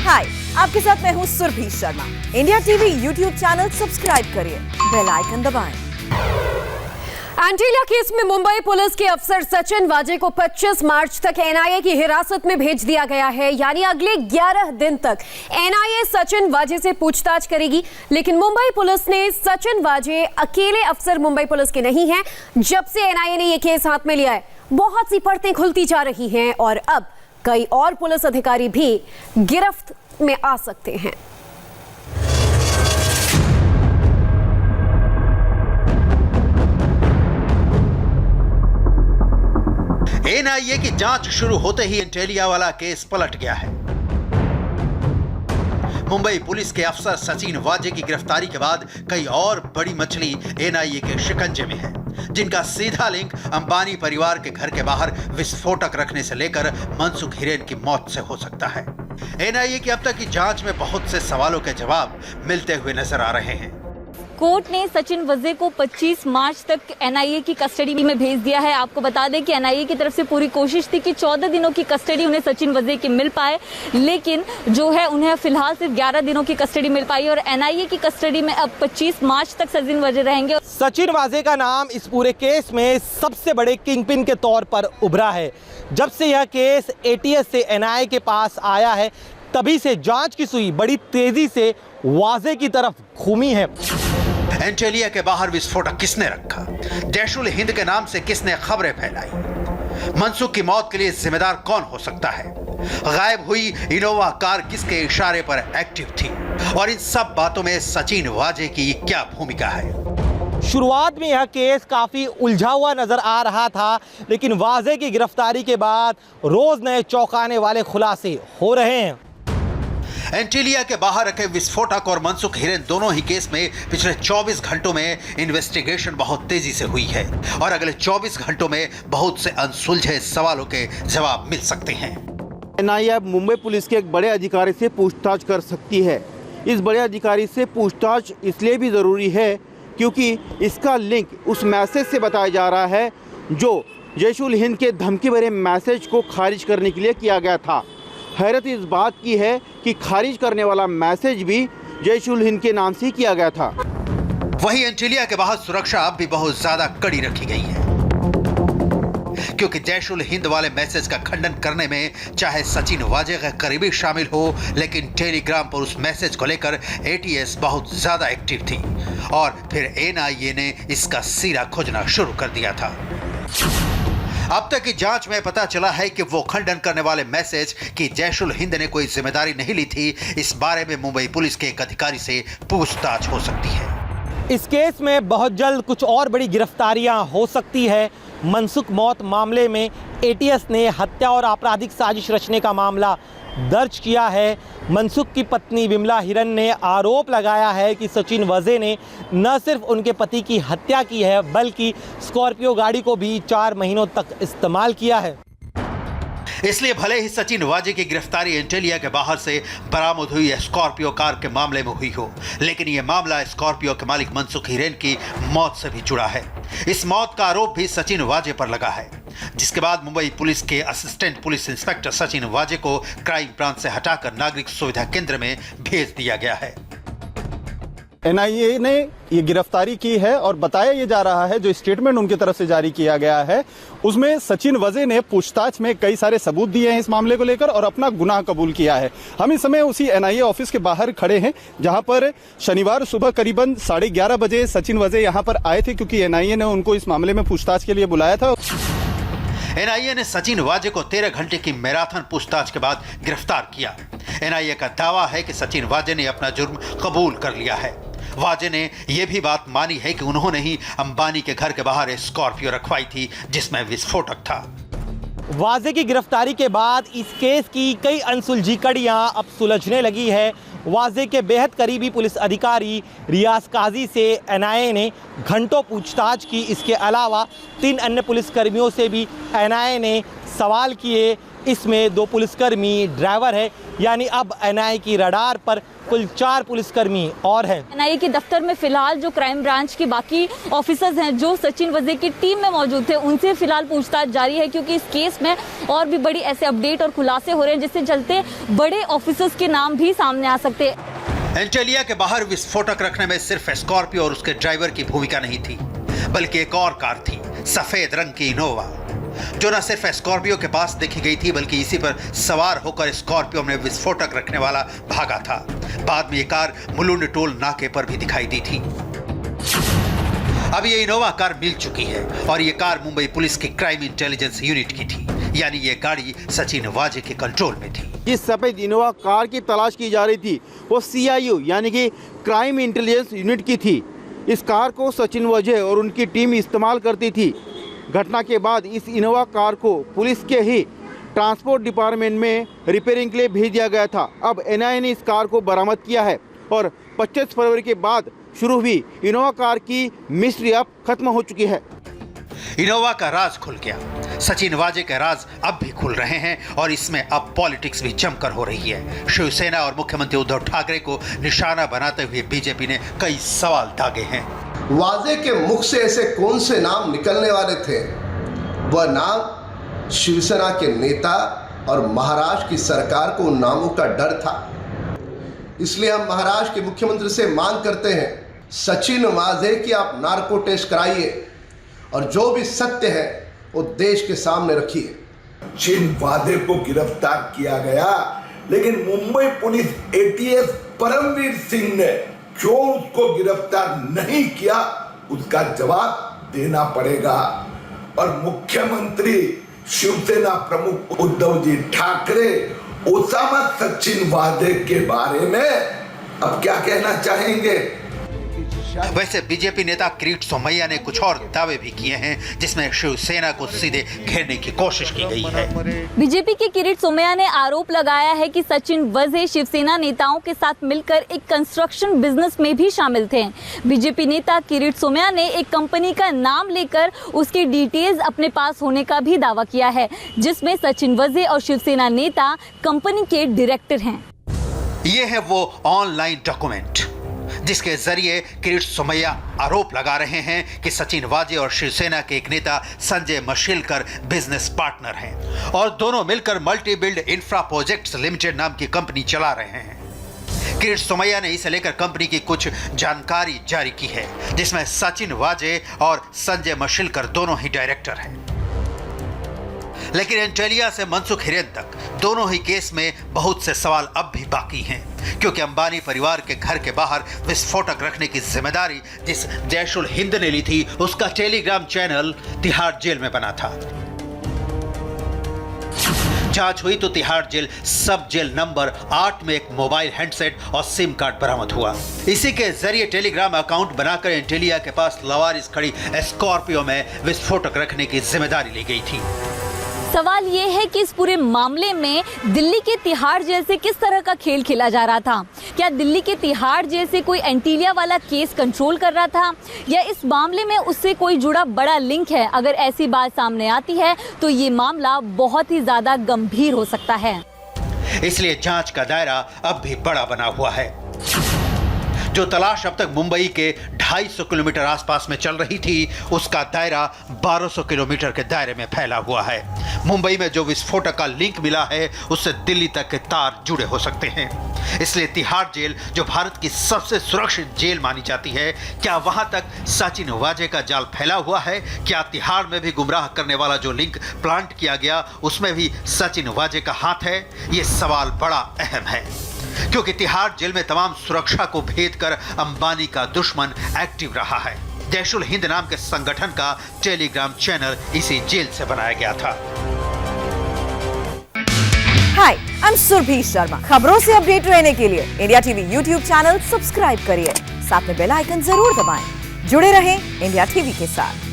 हाय, आपके साथ मैं हूँ Surabhi Sharma. India TV YouTube channel subscribe करिए, बेल आइकन दबाएं। एंटीलिया केस में मुंबई पुलिस के अफसर सचिन वाजे को 25 मार्च तक एनआईए की हिरासत में भेज दिया गया है। यानी अगले 11 दिन तक एनआईए सचिन वाजे से पूछताछ करेगी। लेकिन मुंबई पुलिस ने सचिन वाजे अकेले अफसर मुंबई पुलिस के नहीं हैं। जब से एनआईए ने यह केस हाथ में लिया है, बहुत सी परतें खुलती जा रही हैं और अब कई और पुलिस अधिकारी भी गिरफ्त में आ सकते हैं। एनआईए की जांच शुरू होते ही एंटीलिया वाला केस पलट गया है। मुंबई पुलिस के अफसर सचिन वाजे की गिरफ्तारी के बाद कई और बड़ी मछली एनआईए के शिकंजे में है, जिनका सीधा लिंक अंबानी परिवार के घर के बाहर विस्फोटक रखने से लेकर मनसुख हिरेन की मौत से हो सकता है। एनआईए की अब तक की जांच में बहुत से सवालों के जवाब मिलते हुए नजर आ रहे हैं। कोर्ट ने सचिन वाजे को 25 मार्च तक एनआईए की कस्टडी में भेज दिया है। आपको बता दें कि एनआईए की तरफ से पूरी कोशिश थी कि 14 दिनों की कस्टडी उन्हें सचिन वाजे की मिल पाए, लेकिन जो है उन्हें फिलहाल सिर्फ 11 दिनों की कस्टडी मिल पाई और एनआईए की कस्टडी में अब 25 मार्च तक सचिन वाजे रहेंगे। सचिन वाजे का नाम इस पूरे केस में सबसे बड़े किंगपिन के तौर पर उभरा है। जब से यह केस एटीएस से एनआईए के पास आया है, तभी से जांच की सुई बड़ी तेजी से वाजे की तरफ घूमी है। एंटीलिया के बाहर विस्फोटक किसने रखा? जैश उल हिंद के नाम से किसने खबरें फैलाई? मनसुख की मौत के लिए जिम्मेदार कौन हो सकता है? गायब हुई इनोवा कार किसके इशारे पर एक्टिव थी? और इन सब बातों में सचिन वाजे की क्या भूमिका है? शुरुआत में यह केस काफी उलझा हुआ नजर आ रहा था, लेकिन वाजे की गिरफ्तारी के बाद रोज नए चौंकाने वाले खुलासे हो रहे हैं। एंटीलिया के बाहर रखे विस्फोटक और मनसुख हिरेन दोनों ही केस में पिछले 24 घंटों में इन्वेस्टिगेशन बहुत तेजी से हुई है और अगले 24 घंटों में बहुत से अनसुलझे सवालों के जवाब मिल सकते हैं। एनआईए अब मुंबई पुलिस के एक बड़े अधिकारी से पूछताछ कर सकती है। इस बड़े अधिकारी से पूछताछ इसलिए भी ज़रूरी है क्योंकि इसका लिंक उस मैसेज से बताया जा रहा है जो जैश उल हिंद के धमकी भरे मैसेज को खारिज करने के लिए किया गया था। हैरत इस बात की है कि खारिज करने वाला मैसेज भी जैश उल हिंद के नाम से किया गया था। वहीं एंटीलिया के बाहर सुरक्षा अब भी बहुत ज्यादा कड़ी रखी गई है, क्योंकि जैश उल हिंद वाले मैसेज का खंडन करने में चाहे सचिन वाजे का करीबी शामिल हो, लेकिन टेलीग्राम पर उस मैसेज को लेकर एटीएस बहुत ज्यादा एक्टिव थी और फिर एनआईए ने इसका सिरा खोजना शुरू कर दिया था। अब तक की जांच में पता चला है कि वो खंडन करने वाले मैसेज कि जैश उल हिंद ने कोई जिम्मेदारी नहीं ली थी, इस बारे में मुंबई पुलिस के एक अधिकारी से पूछताछ हो सकती है। इस केस में बहुत जल्द कुछ और बड़ी गिरफ्तारियां हो सकती है। मनसुख मौत मामले में एटीएस ने हत्या और आपराधिक साजिश रचने का मामला दर्ज किया है। मनसुख की पत्नी विमला हिरन ने आरोप लगाया है कि सचिन वाजे ने न सिर्फ उनके पति की हत्या की है, बल्कि स्कॉर्पियो गाड़ी को भी 4 महीनों तक इस्तेमाल किया है। इसलिए भले ही सचिन वाजे की गिरफ्तारी एंटीलिया के बाहर से बरामद हुई स्कॉर्पियो कार के मामले में हुई हो, लेकिन यह मामला स्कॉर्पियो के मालिक मनसुख हिरेन की मौत से भी जुड़ा है। इस मौत का आरोप भी सचिन वाजे पर लगा है, जिसके बाद मुंबई पुलिस के असिस्टेंट पुलिस इंस्पेक्टर सचिन वाजे को क्राइम ब्रांच से हटाकर नागरिक सुविधा केंद्र में भेज दिया गया है। एनआईए ने ये गिरफ्तारी की है और बताया ये जा रहा है, जो स्टेटमेंट उनकी तरफ से जारी किया गया है उसमें सचिन वाजे ने पूछताछ में कई सारे सबूत दिए हैं इस मामले को लेकर और अपना गुनाह कबूल किया है। हम इस समय उसी एनआईए ऑफिस के बाहर खड़े हैं, जहां पर शनिवार सुबह करीबन 11:30 बजे सचिन वाजे यहां पर आए थे, क्योंकि एनआईए ने उनको इस मामले में पूछताछ के लिए बुलाया था। एनआईए ने सचिन वाजे को 13 घंटे की मैराथन पूछताछ के बाद गिरफ्तार किया। एनआईए का दावा है कि सचिन वाजे ने अपना जुर्म कबूल कर लिया है। वाजे ने यह भी बात मानी है कि उन्होंने ही अंबानी के घर के बाहर स्कॉर्पियो रखवाई थी जिसमें विस्फोटक था। वाजे की गिरफ्तारी के बाद इस केस की कई अनसुलझी कड़ियां अब सुलझने लगी है। वाजे के बेहद करीबी पुलिस अधिकारी रियाज काजी से एनआईए ने घंटों पूछताछ की। इसके अलावा 3 अन्य पुलिसकर्मियों से भी एनआईए ने सवाल किए। इसमें 2 पुलिसकर्मी, ड्राइवर है, यानी अब एनआईए की रडार पर कुल 4 पुलिसकर्मी और हैं। एनआईए के दफ्तर में फिलहाल जो क्राइम ब्रांच के बाकी ऑफिसर्स हैं जो सचिन वजे की टीम में मौजूद थे, उनसे फिलहाल पूछताछ जारी है, क्योंकि इस केस में और भी बड़ी ऐसे अपडेट और खुलासे हो रहे हैं जिससे चलते बड़े ऑफिसर्स के नाम भी सामने आ सकते हैं। एंटेलिया के बाहर विस्फोटक रखने में सिर्फ स्कॉर्पियो और उसके ड्राइवर की भूमिका नहीं थी, बल्कि एक और कार थी, सफेद रंग की इनोवा, जो न सिर्फ स्कॉर्पियो के पास देखी गई थी बल्कि इसी पर सवार होकर स्कॉर्पियो में विस्फोटक रखने वाला भागा था। बाद में ये कार मुलुंड टोल नाके पर भी दिखाई दी थी। अब ये इनोवा कार मिल चुकी है और ये कार मुंबई पुलिस की क्राइम इंटेलिजेंस यूनिट की थी, यानी ये गाड़ी सचिन वाजे के कंट्रोल में थी। जिस सफेद इनोवा कार की तलाश की जा रही थी वो CIU यानी कि क्राइम इंटेलिजेंस यूनिट की थी। इस कार को सचिन वाजे और उनकी टीम इस्तेमाल करती थी। घटना के बाद इस इनोवा कार को पुलिस के ही ट्रांसपोर्ट डिपार्टमेंट में रिपेयरिंग के लिए भेज दिया गया था। अब एनआईए ने इस कार को बरामद किया है और 25 फरवरी के बाद शुरू हुई इनोवा कार की मिस्ट्री अब खत्म हो चुकी है। इनोवा का राज खुल गया। सचिन वाजे के राज अब भी खुल रहे हैं और इसमें अब पॉलिटिक्स भी जमकर हो रही है। शिवसेना और मुख्यमंत्री उद्धव ठाकरे को निशाना बनाते हुए बीजेपी ने कई सवाल दागे हैं। वाजे के मुख से ऐसे कौन से नाम निकलने वाले थे? वह नाम शिवसेना के नेता और महाराष्ट्र की सरकार को उन नामों का डर था। इसलिए हम महाराष्ट्र के मुख्यमंत्री से मांग करते हैं, सचिन वाजे की आप नार्को टेस्ट कराइए और जो भी सत्य है वो देश के सामने रखिए। सचिन वाजे को गिरफ्तार किया गया, लेकिन मुंबई पुलिस ATS परमवीर सिंह ने जो उसको गिरफ्तार नहीं किया उसका जवाब देना पड़ेगा। और मुख्यमंत्री शिवसेना प्रमुख उद्धव जी ठाकरे ओसामा सचिन वाजे के बारे में अब क्या कहना चाहेंगे? वैसे बीजेपी नेता किरीट सोमैया ने कुछ और दावे भी किए हैं जिसमें शिवसेना को सीधे घेरने की कोशिश की गई है। बीजेपी के किरीट सोमैया ने आरोप लगाया है कि सचिन वजे शिवसेना नेताओं के साथ मिलकर एक कंस्ट्रक्शन बिजनेस में भी शामिल थे। बीजेपी नेता किरीट सोमैया ने एक कंपनी का नाम लेकर उसकी डिटेल्स अपने पास होने का भी दावा किया है, जिसमें सचिन वजे और शिवसेना नेता कंपनी के डायरेक्टर हैं। ये है वो ऑनलाइन डॉक्यूमेंट जिसके जरिए किरीट सोमैया आरोप लगा रहे हैं कि सचिन वाजे और शिवसेना के एक नेता संजय मशीलकर बिजनेस पार्टनर हैं और दोनों मिलकर multi build infra projects limited नाम की कंपनी चला रहे हैं। किरीट सोमैया ने इसे लेकर कंपनी की कुछ जानकारी जारी की है, जिसमें सचिन वाजे और संजय मशीलकर दोनों ही डायरेक्टर हैं। लेकिन एंटेलिया से मनसुख हिरेन तक दोनों ही केस में बहुत से सवाल अब भी बाकी हैं, क्योंकि अंबानी परिवार के घर के बाहर विस्फोटक रखने की जिम्मेदारी जिस जैश उल हिंद ने ली थी, उसका टेलीग्राम चैनल तिहाड़ जेल में बना था। जांच हुई तो तिहाड़ जेल सब जेल नंबर 8 में एक मोबाइल हैंडसेट और सिम कार्ड बरामद हुआ। इसी के जरिए टेलीग्राम अकाउंट बनाकर एंटेलिया के पास लवारिस खड़ी स्कॉर्पियो में विस्फोटक रखने की जिम्मेदारी ली गई थी। सवाल ये है कि इस पूरे मामले में दिल्ली के तिहाड़ जेल से किस तरह का खेल खेला जा रहा था? क्या दिल्ली के तिहाड़ जेल से कोई एंटीलिया वाला केस कंट्रोल कर रहा था, या इस मामले में उससे कोई जुड़ा बड़ा लिंक है? अगर ऐसी बात सामने आती है तो ये मामला बहुत ही ज्यादा गंभीर हो सकता है। इसलिए जांच का दायरा अब भी बड़ा बना हुआ है। जो तलाश अब तक मुंबई के 250 किलोमीटर आसपास में चल रही थी, उसका दायरा 1200 किलोमीटर के दायरे में फैला हुआ है। मुंबई में जो विस्फोटक का लिंक मिला है, उससे दिल्ली तक के तार जुड़े हो सकते हैं। इसलिए तिहाड़ जेल, जो भारत की सबसे सुरक्षित जेल मानी जाती है, क्या वहां तक सचिन वाजे का जाल फैला हुआ है? क्या तिहाड़ में भी गुमराह करने वाला जो लिंक प्लांट किया गया, उसमें भी सचिन वाजे का हाथ है? ये सवाल बड़ा अहम है, क्योंकि तिहाड़ जेल में तमाम सुरक्षा को भेद कर अंबानी का दुश्मन एक्टिव रहा है। जैश उल हिंद नाम के संगठन का टेलीग्राम चैनल इसी जेल से बनाया गया था। हाय, आई एम सुरभि शर्मा। खबरों से अपडेट रहने के लिए India TV YouTube channel subscribe करिए, साथ में बेल आइकन जरूर दबाएं। जुड़े रहें इंडिया टीवी के साथ।